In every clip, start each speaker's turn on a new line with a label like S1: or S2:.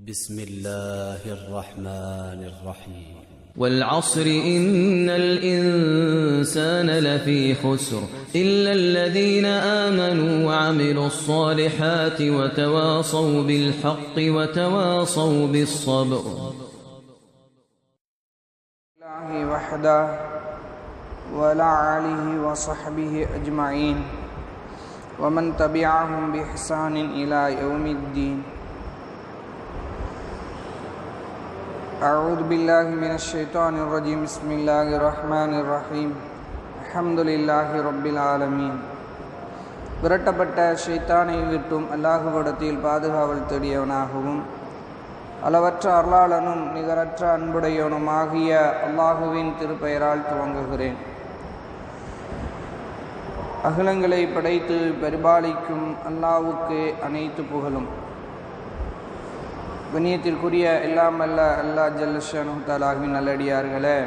S1: بسم الله الرحمن الرحيم
S2: والعصر إن الإنسان لفي خسر إلا الذين آمنوا وعملوا الصالحات وتواصوا بالحق وتواصوا بالصبر.
S3: الله وحده وعلى آله وصحبه أجمعين ومن تبعهم بإحسان إلى يوم الدين. أعوذ بالله من الشيطان الرجيم. بسم الله الرحمن الرحيم. الحمد لله رب العالمين. விரட்டப்பட்ட ஷைத்தானை விட்டும் அல்லாஹ்விடத்தில் பாதுகாவல் தேடியவனாகவும் அளவற்ற அருளாளனும் நிகரற்ற அன்புடையவனுமாகிய அல்லாஹுவின் திருப்பெயரால் துவங்குகிறேன். அகிலங்களை படைத்து பரிபாலிக்கும் அல்லாஹ்வுக்கே அனைத்து புகழும். கண்ணியத்திற்குரிய எல்லாம் அல்லாஹ் ஜல்லஷானு தஆலாவின் நல்லடியார்களே,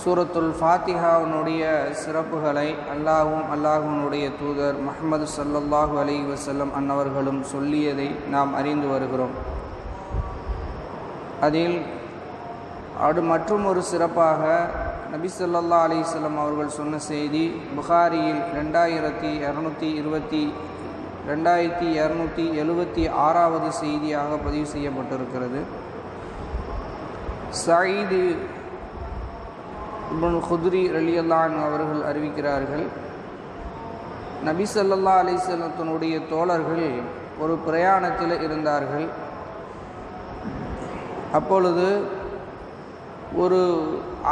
S3: சூரத்துல் ஃபாத்திஹாவுடைய சிறப்புகளை அல்லாஹ்வும் அல்லாஹ்வுடைய தூதர் முஹம்மது ஸல்லல்லாஹு அலைஹி வஸல்லம் அன்னவர்களும் சொல்லியதை நாம் அறிந்து வருகிறோம். அதில் மற்றும் ஒரு சிறப்பாக நபி ஸல்லல்லாஹு அலைஹி வஸல்லம் அவர்கள் சொன்ன செய்தி புகாரியில் 2276வது செய்தியாக பதிவு செய்யப்பட்டிருக்கிறது. சயீது இப்னு குத்ரி ரலியல்லாஹு அன்ஹு அவர்கள் அறிவிக்கிறார்கள், நபி ஸல்லல்லாஹு அலைஹி வஸல்லத்தினுடைய தோழர்கள் ஒரு பிரயாணத்தில் இருந்தார்கள். அப்பொழுது ஒரு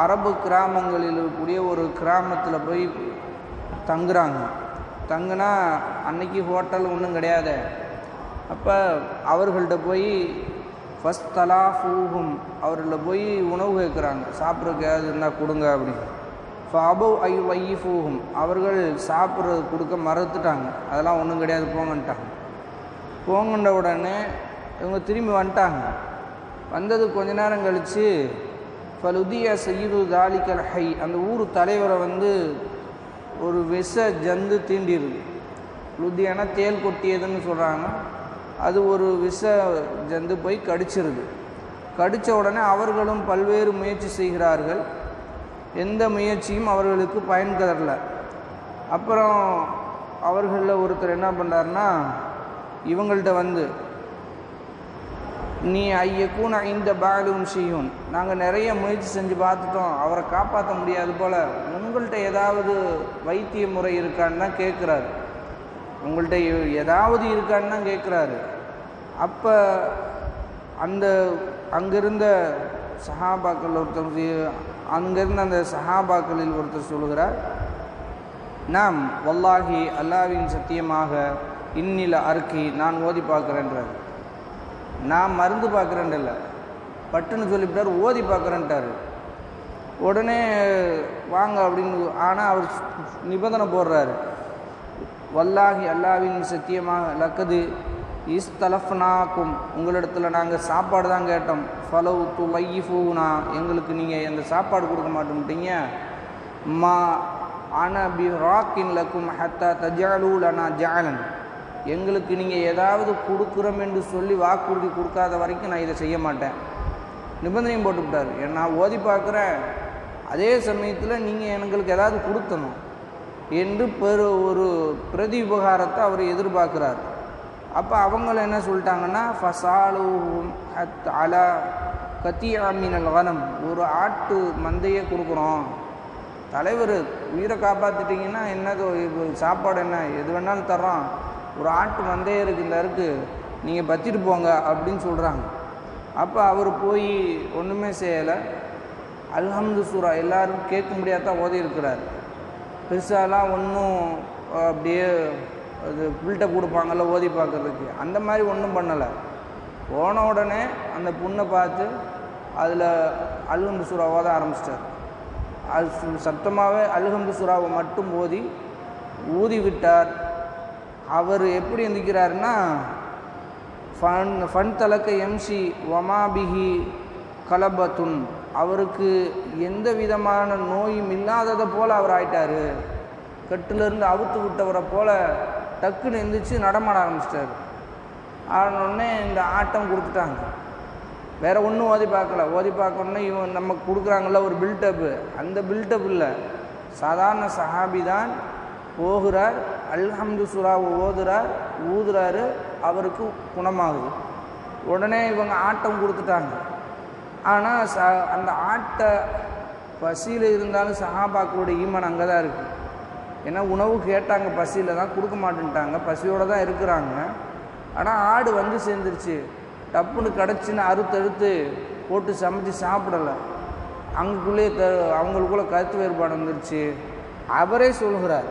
S3: அரபு கிராமங்களில் இருக்கக்கூடிய ஒரு கிராமத்தில் போய் தங்குறாங்க. தங்குனா அன்னைக்கு ஹோட்டல் ஒன்றும் கிடையாது. அப்போ அவர்கள்ட்ட போய் ஃபஸ்தலாஃபூஹும் அவர்கள்ட்ட போய் உணவு கேட்குறாங்க, சாப்பிட்றதுக்கு ஏதாவது இருந்தால் கொடுங்க அப்படின்னு. ஃபஅபவ் ஐ வைஃபூஹும் அவர்கள் சாப்பிட்றது கொடுக்க மறுத்துட்டாங்க. அதெல்லாம் ஒன்றும் கிடையாது போங்கன்ட்டாங்க. போங்கன்ற உடனே இவங்க திரும்பி வந்துட்டாங்க. வந்தது கொஞ்ச நேரம் கழித்து ஃபலுதிய சய்யிது தாலிகல் ஹை அந்த ஊர் தலைவரை ஒரு விஷ ஜந்து தீண்டிடுது. லுதியான தேல் கொட்டியதுன்னு சொல்கிறாங்க. அது ஒரு விஷ ஜந்து போய் கடிச்சிருது. கடித்த உடனே அவர்களும் பல்வேறு முயற்சி செய்கிறார்கள். எந்த முயற்சியும் அவர்களுக்கு பயன் தரல. அப்புறம் அவர்களில் ஒருத்தர் என்ன பண்ணுறாருன்னா, இவங்கள்ட்ட நீ ஐயக்கூன் இந்த பாலும் செய்யும், நாங்கள் நிறைய முயற்சி செஞ்சு பார்த்துட்டோம், அவரை காப்பாற்ற முடியாது போல், உங்கள்கிட்ட ஏதாவது வைத்திய முறை இருக்கான்னு தான் கேட்குறாரு. உங்கள்கிட்ட ஏதாவது இருக்கான்னு தான் கேட்குறாரு. அப்போ அங்கிருந்த சஹாபாக்கள் அந்த சஹாபாக்களில் ஒருத்தர் சொல்கிறார், நாம் வல்லாஹி அல்லாஹ்வின் சத்தியமாக இன்னில அர்க்கி நான் ஓதி பார்க்குறேன்றார். நான் மருந்து பார்க்குறேன்ல பட்டுன்னு சொல்லிவிட்டார், ஓதி பார்க்குறேன்ட்டார். உடனே வாங்க அப்படின்னு. ஆனால் அவர் நிபந்தனை போடுறாரு, வல்லாஹி அல்லாஹ்வின் சத்தியமாக லக்கது இஸ்தலஃப்னாக்கும் உங்களிடத்தில் நாங்கள் சாப்பாடு தான் கேட்டோம், ஃபலவ் துலைஃபூனா எங்களுக்கு நீங்கள் எந்த சாப்பாடு கொடுக்க மாட்டோம்ட்டீங்க, மா அன பி ராக்கின் லக்கும் ஹத்தா தஜாலூ லனா ஜாலன் எங்களுக்கு நீங்கள் ஏதாவது கொடுக்குறோம் என்று சொல்லி வாக்குறுதி கொடுக்காத வரைக்கும் நான் இதை செய்ய மாட்டேன். நிபந்தனையும் போட்டுவிட்டார். நான் ஓதி பார்க்குறேன், அதே சமயத்தில் நீங்கள் எங்களுக்கு ஏதாவது கொடுத்தணும் என்று ஒரு பிரதி உபகாரத்தை அவர் எதிர்பார்க்குறார். அப்போ அவங்கள என்ன சொல்லிட்டாங்கன்னா, ஃபசாலூஹும் ஹத் அலா கத்தியா மினல் கனம் ஒரு ஆட்டு மந்தையை கொடுக்குறோம். தலைவர் உயிரை காப்பாற்றிட்டிங்கன்னா என்னது சாப்பாடு என்ன எது வேணாலும் தர்றோம், ஒரு ஆட்டு மந்தையே இருக்குது, நீங்கள் பற்றிட்டு போங்க அப்படின்னு சொல்கிறாங்க. அப்போ அவர் போய் ஒன்றுமே செய்யலை. அல்ஹம்து சூரா எல்லோரும் கேட்க முடியாதான் ஓதி இருக்கிறார். பெருசாலாம் ஒன்றும் அப்படியே அது பில்டப் கொடுப்பாங்கள்ல ஓதி பார்க்குறதுக்கு, அந்த மாதிரி ஒன்றும் பண்ணலை. போன உடனே அந்த பொண்ணை பார்த்து அதில் அல்ஹம்து சூரா ஓத ஆரம்பிச்சிட்டார். அது சத்தமாகவே அல்ஹம்து சூராவை மட்டும் ஊதி விட்டார். அவர் எப்படி எந்திக்கிறாருன்னா, ஃபன் தலக்க எம்சி வமாபிஹி கலபத்துன் அவருக்கு எந்த விதமான நோயும் இல்லாததை போல் அவர் ஆயிட்டார். கட்டிலிருந்து அவுத்து விட்டவரை போல் டக்குன்னு எந்திரிச்சு நடமாட ஆரம்பிச்சிட்டார். ஆனோடனே இந்த ஆட்டம் கொடுத்துட்டாங்க. வேறு ஒன்றும் ஓதி பார்க்கல. ஓதி பார்க்கணுன்னா இவன் நமக்கு கொடுக்குறாங்கல்ல ஒரு பில்டப்பு, அந்த பில்டப் இல்லை. சாதாரண சஹாபி தான் போகிறார், அல்ஹம்து சூராவை ஓதுறார், ஊதுறாரு, அவருக்கு குணமாகுது. உடனே இவங்க ஆட்டம் கொடுத்துட்டாங்க. ஆனால் அந்த ஆட்ட பசியில் இருந்தாலும் சஹாபாக்களுடைய ஈமான் அங்கே தான் இருக்குது. ஏன்னா உணவு கேட்டாங்க, பசியில் தான், கொடுக்க மாட்டேன்ட்டாங்க, பசியோடு தான் இருக்கிறாங்க. ஆனால் ஆடு வந்து சேர்ந்துருச்சு, டப்புன்னு கிடச்சின்னு அறுத்தெடுத்து போட்டு சமைச்சு சாப்பிடலை. அங்குக்குள்ளேயே அவங்களுக்குள்ளே கருத்து வேறுபாடு வந்துருச்சு. அவரே சொல்கிறார்,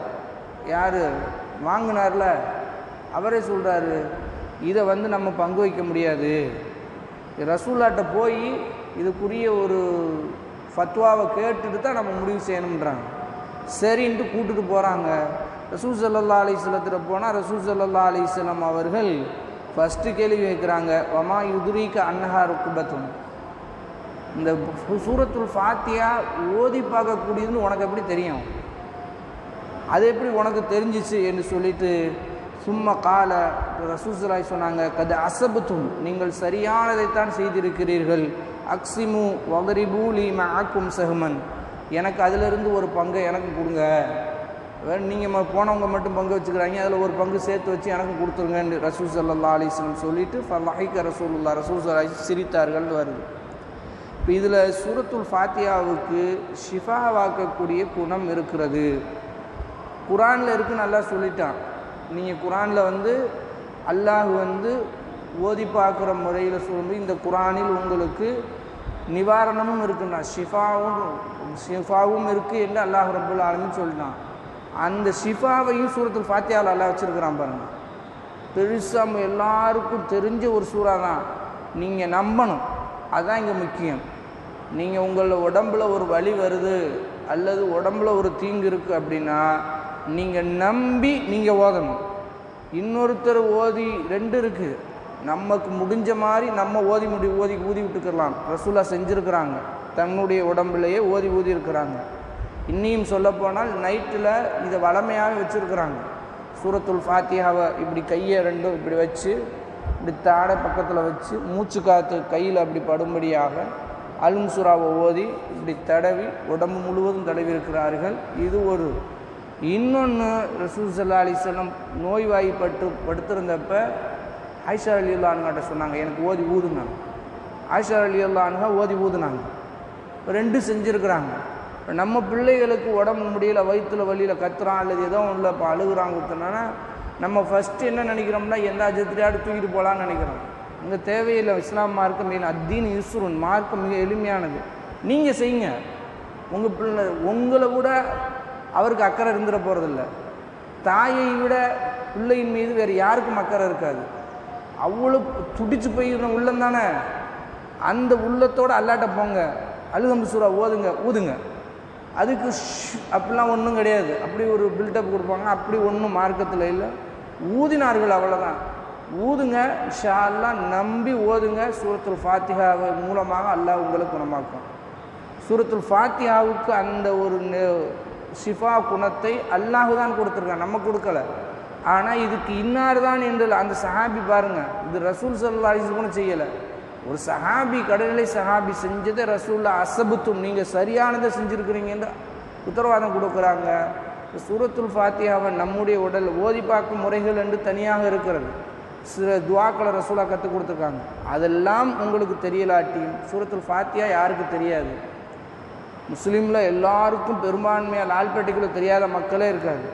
S3: யார் வாங்கினார்ல அவரே சொல்கிறாரு, இதை வந்து நம்ம பங்கு வைக்க முடியாது, ரசூல்லாட்ட போய் இதுக்குரிய ஒரு ஃபத்வாவை கேட்டுட்டு தான் நம்ம முடிவு செய்யணுன்றாங்க. சரின்ட்டு கூப்பிட்டுட்டு போகிறாங்க. ரசூல் ஸல்லல்லாஹு அலைஹி வஸல்லம் போனால் ரசூல் ஸல்லல்லாஹு அலைஹி வஸல்லம் அவர்கள் ஃபஸ்ட்டு கேள்வி வைக்கிறாங்க, வமா யுதுரீக அன்னஹா ருக்பத்துன், இந்த சூரத்துல் ஃபாத்தியா ஓதி பார்க்கக்கூடியதுன்னு உனக்கு எப்படி தெரியும், அது எப்படி உனக்கு தெரிஞ்சிச்சு என்று சொல்லிட்டு சும்மா கால ரசூலுல்லாஹி சொன்னாங்க, கது அசபத்தும், நீங்கள் சரியானதைத்தான் செய்திருக்கிறீர்கள், அக்ஸிமு வதரிபூலி மஅக்கும் சஹ்மன், எனக்கு அதிலிருந்து ஒரு பங்கை எனக்கு கொடுங்க, நீங்கள் போனவங்க மட்டும் பங்கு வச்சுக்கிறாங்க, அதில் ஒரு பங்கு சேர்த்து வச்சு எனக்கு கொடுத்துருங்கன்னு ரசூல் ஸல்லல்லாஹு அலைஹி வஸல்லம் சொல்லிட்டு ஃபலஹிக ரசூலுல்லாஹ், ரசூல் ஸல்லல்லாஹு சிரித்தார்கள் வருது. இப்போ இதில் சூரத்துல் ஃபாத்தியாவுக்கு ஷிஃபாவாக்கக்கூடிய குணம் இருக்கிறது. குரானில் இருக்குன்னு நல்லா சொல்லிட்டான். நீங்கள் குரானில் வந்து அல்லாஹ் வந்து ஓதி பார்க்குற முறையில் சொல்லும்போது இந்த குரானில் உங்களுக்கு நிவாரணமும் இருக்குன்னா ஷிஃபாவும் இருக்குது என்று அல்லாஹ் ரப்புல் ஆலமீன் சொல்லிட்டான். அந்த ஷிஃபாவையும் சூரத்துல் ஃபாத்தியாவில் அல்லாஹ் வச்சுருக்கிறான் பாருங்கள். பெருசாக எல்லாருக்கும் தெரிஞ்ச ஒரு சூறா தான், நீங்கள் நம்பணும், அதுதான் இங்கே முக்கியம். நீங்கள் உங்களோட உடம்பில் ஒரு வலி வருது அல்லது உடம்பில் ஒரு தீங்கு இருக்குது அப்படின்னா நீங்கள் நம்பி நீங்கள் ஓதணும். இன்னொருத்தர் ஓதி ரெண்டு இருக்குது, நமக்கு முடிஞ்ச மாதிரி நம்ம ஊதி விட்டுக்கலாம். ரசூலா செஞ்சுருக்கிறாங்க, தன்னுடைய உடம்புலையே ஊதி இருக்கிறாங்க. இன்னியும் சொல்லப்போனால் நைட்டில் இதை வளமையாக வச்சுருக்கிறாங்க. சூரத்துல் ஃபாத்தியாவை இப்படி கையை ரெண்டும் இப்படி வச்சு இப்படி தாடை பக்கத்தில் வச்சு மூச்சு காற்று கையில் அப்படி படும்படியாக அல்ம் சூராவை ஓதி இப்படி தடவி உடம்பு முழுவதும் தடவி இருக்கிறார்கள். இது ஒரு. இன்னொன்று ரசூல் ஸல்லல்லாஹு அலைஹி வஸல்லம் நோய்வாய்ப்பட்டு படுத்திருந்தப்ப ஆயிஷா ரலியல்லாஹு அன்ஹா சொன்னாங்க, எனக்கு ஓதி ஊதுனாங்க. ஆயிஷா ரலியல்லாஹு அன்ஹா ஓதி ஊதுனாங்க. ரெண்டு செஞ்சுருக்கிறாங்க. நம்ம பிள்ளைகளுக்கு உடம்பு முடியல, வயிற்றுல வலியில் கத்துறான் அல்லது ஏதோ ஒன்றில் இப்போ அழுகுறாங்க கொடுத்தோன்னா நம்ம ஃபஸ்ட்டு என்ன நினைக்கிறோம்னா எந்த அஜத்திரியாடு தூக்கிட்டு போகலான்னு நினைக்கிறோம். இங்கே தேவையில்லை. இஸ்லாம் மார்க்கம் மீன் அத்தீன் யுஸ்ருன், மார்க்கம் மிக எளிமையானது. நீங்கள் செய்யுங்க. உங்கள் பிள்ளை உங்களை விட அவருக்கு அக்கறை இருந்துட போகிறதில்ல. தாயை விட பிள்ளையின் மீது வேறு யாருக்கும் அக்கறை இருக்காது. அவ்வளோ துடிச்சு போயிருந்த உள்ளம் தானே, அந்த உள்ளத்தோடு அல்லாட்ட போங்க, அல்ஹம்து சூரா ஊதுங்க. அதுக்கு அப்படிலாம் ஒன்றும் கிடையாது. அப்படி ஒரு பில்டப் கொடுப்பாங்க, அப்படி ஒன்றும் மார்க்கத்தில் இல்லை. ஊதினார்கள், அவ்வளோதான். ஊதுங்க, இன்ஷா அல்லாஹ் நம்பி ஓதுங்க. சூரத்துல் ஃபாத்திஹாவை மூலமாக அல்லாஹ் உங்களுக்கு குணமாக்கும். சூரத்துல் ஃபாத்திஹாவுக்கு அந்த ஒரு ஷிஃபா குணத்தை அல்லாஹ் தான் கொடுத்துருக்கான், நம்ம கொடுக்கல. ஆனால் இதுக்கு இன்னார் தான் என்று அந்த சஹாபி பாருங்கள், இது ரசூல் ஸல்லல்லாஹு அலைஹி வஸல்லம் கூட செய்யலை. ஒரு சஹாபி, கடைநிலை சஹாபி செஞ்சதை ரசூல்லா அசபுத்தும், நீங்கள் சரியானதை செஞ்சுருக்கிறீங்கன்னு உத்தரவாதம் கொடுக்குறாங்க. சூரத்துல் ஃபாத்தியாவை நம்முடைய உடல் ஓதி பார்க்கும் முறைகள் என்று தனியாக இருக்கிறது. சில துவாக்களை ரசூலா கற்றுக் கொடுத்துருக்காங்க. அதெல்லாம் உங்களுக்கு தெரியலாட்டியும் சூரத்துல் ஃபாத்தியா யாருக்கு தெரியாது? முஸ்லீமில் எல்லாருக்கும் பெரும்பான்மையாக லால்பேட்டைக்குள்ளே தெரியாத மக்களே இருக்காது.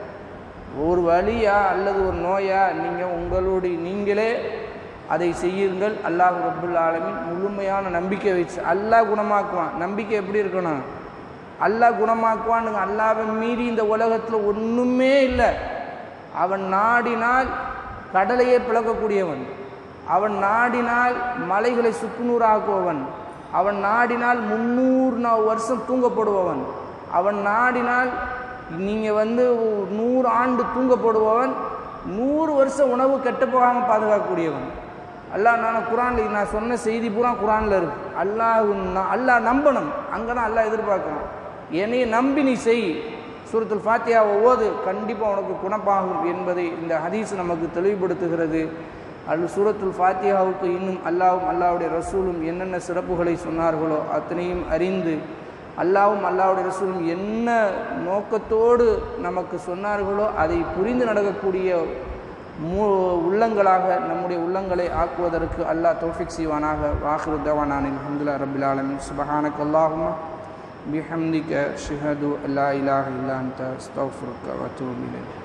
S3: ஒரு வலியா அல்லது ஒரு நோயா நீங்களே அதை செய்யுங்கள். அல்லாஹ் ரப்புல் ஆலமீன் முழுமையான நம்பிக்கை வச்சு அல்லாஹ் குணமாக்குவான். நம்பிக்கை எப்படி இருக்கணும்? அல்லாஹ் குணமாக்குவான்னு. அல்லாஹ்வை மீறி இந்த உலகத்தில் ஒன்றுமே இல்லை. அவன் நாடினால் கடலையே பிளக்கக்கூடியவன், அவன் நாடினால் மலைகளை சுக்குநூறாக்குபவன், அவன் நாடினால் 300 வருஷம் தூங்கப்படுபவன், அவன் நாடினால் நீங்கள் 100 ஆண்டு தூங்கப்படுபவன், 100 வருஷம் உணவு கெட்டு போகாமல் பாதுகாக்கக்கூடியவன். அல்லாஹ் நான் சொன்ன செய்தி பூரா குரானில் இருக்கு. அல்லாஹ் நம்பணும். அங்கே தான் அல்லாஹ் எதிர்பார்க்கணும். என்னையை நம்பி நீ செய், சூரத்துல் ஃபாத்தியாவை ஓது, கண்டிப்பாக உனக்கு குணமாகும் என்பதை இந்த ஹதீஸ் நமக்கு தெளிவுபடுத்துகிறது. சூரத்துல் ஃபாத்திஹாவுக்கு இன்னும் அல்லாஹ்வும் அல்லாஹ்வுடைய ரசூலும் என்னென்ன சிறப்புகளை சொன்னார்களோ அத்தனையும் அறிந்து அல்லாஹ்வும் அல்லாஹ்வுடைய ரசூலும் என்ன நோக்கத்தோடு நமக்கு சொன்னார்களோ அதை புரிந்து நடக்கக்கூடிய உள்ளங்களாக நம்முடைய உள்ளங்களை ஆக்குவதற்கு அல்லாஹ் தௌஃபீக் செய்வானாக. வாஹிரு தவானா அல்ஹம்துலில்லாஹி ரப்பில் ஆலமீன். சுப்ஹானக அல்லாஹும்ம பிஹம்திக அஷ்ஹது அல்லா இலாஹா இல்லா அன்த அஸ்தக்ஃபிருக வ அத்தூபு இலைக்.